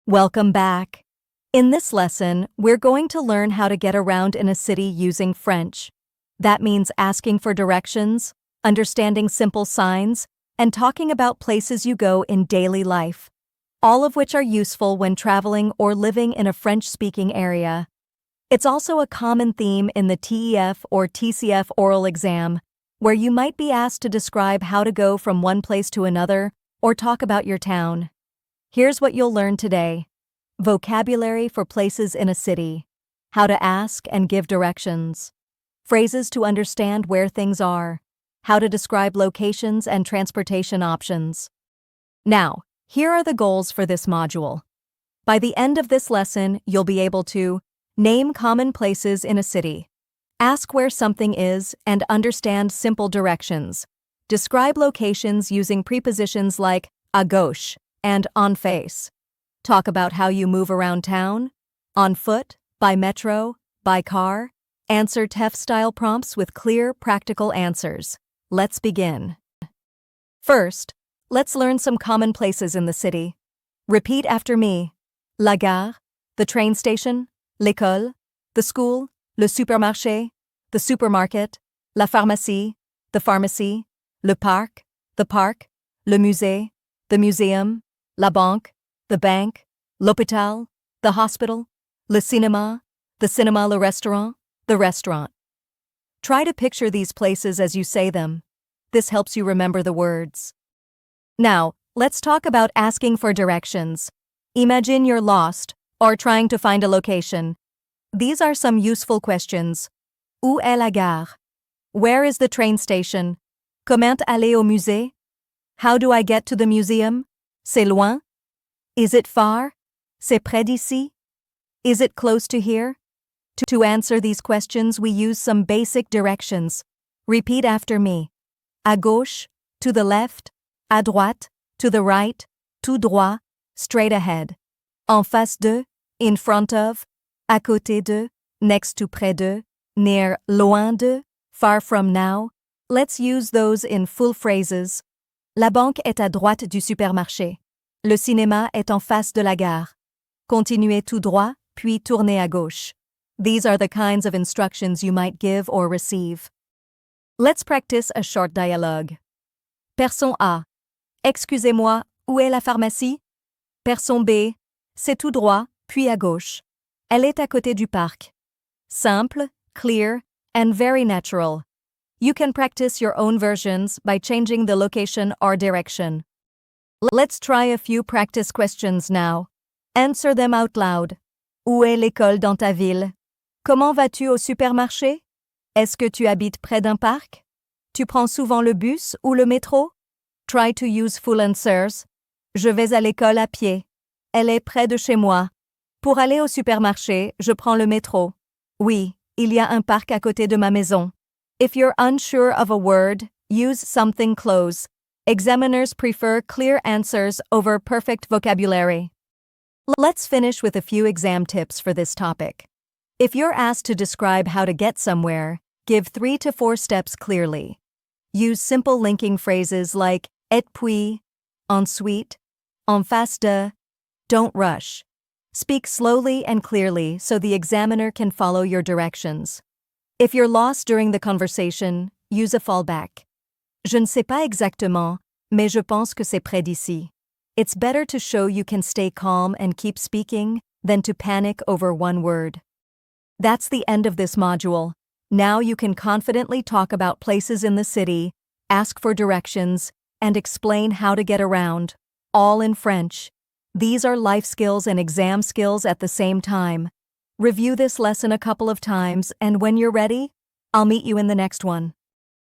Welcome back. In this lesson, we're going to learn how to get around in a city using French. That means asking for directions, understanding simple signs, and talking about places you go in daily life, all of which are useful when traveling or living in a French-speaking area. It's also a common theme in the TEF or TCF oral exam, where you might be asked to describe how to go from one place to another or talk about your town. Here's what you'll learn today. Vocabulary for places in a city. How to ask and give directions. Phrases to understand where things are. How to describe locations and transportation options. Now, here are the goals for this module. By the end of this lesson, you'll be able to name common places in a city, ask where something is, and understand simple directions. Describe locations using prepositions like à gauche and en face. Talk about how you move around town, on foot, by metro, by car. Answer TEF-style prompts with clear, practical answers. Let's begin. First, let's learn some common places in the city. Repeat after me. La gare, the train station, l'école, the school, le supermarché, the supermarket, la pharmacie, the pharmacy, le parc, the park, le musée, the museum, la banque, the bank, l'hôpital, the hospital, le cinéma, le restaurant, the restaurant. Try to picture these places as you say them. This helps you remember the words. Now, let's talk about asking for directions. Imagine you're lost or trying to find a location. These are some useful questions. Où est la gare? Where is the train station? Comment aller au musée? How do I get to the museum? C'est loin? Is it far? C'est près d'ici? Is it close to here? To answer these questions, we use some basic directions. Repeat after me. À gauche, to the left. À droite, to the right. Tout droit, straight ahead. En face de, in front of. À côté de, next to près de. Near, loin de, far from now. Let's use those in full phrases. La banque est à droite du supermarché. Le cinéma est en face de la gare. Continuez tout droit, puis tournez à gauche. These are the kinds of instructions you might give or receive. Let's practice a short dialogue. Person A. Excusez-moi, où est la pharmacie? Person B. C'est tout droit, puis à gauche. Elle est à côté du parc. Simple, clear, and very natural. You can practice your own versions by changing the location or direction. Let's try a few practice questions now. Answer them out loud. Où est l'école dans ta ville? Comment vas-tu au supermarché? Est-ce que tu habites près d'un parc? Tu prends souvent le bus ou le métro? Try to use full answers. Je vais à l'école à pied. Elle est près de chez moi. Pour aller au supermarché, je prends le métro. Oui, il y a un parc à côté de ma maison. If you're unsure of a word, use something close. Examiners prefer clear answers over perfect vocabulary. Let's finish with a few exam tips for this topic. If you're asked to describe how to get somewhere, give 3 to 4 steps clearly. Use simple linking phrases like et puis, ensuite, en face de. Don't rush. Speak slowly and clearly so the examiner can follow your directions. If you're lost during the conversation, use a fallback. Je ne sais pas exactement, mais je pense que c'est près d'ici. It's better to show you can stay calm and keep speaking than to panic over one word. That's the end of this module. Now you can confidently talk about places in the city, ask for directions, and explain how to get around, all in French. These are life skills and exam skills at the same time. Review this lesson a couple of times, and when you're ready, I'll meet you in the next one.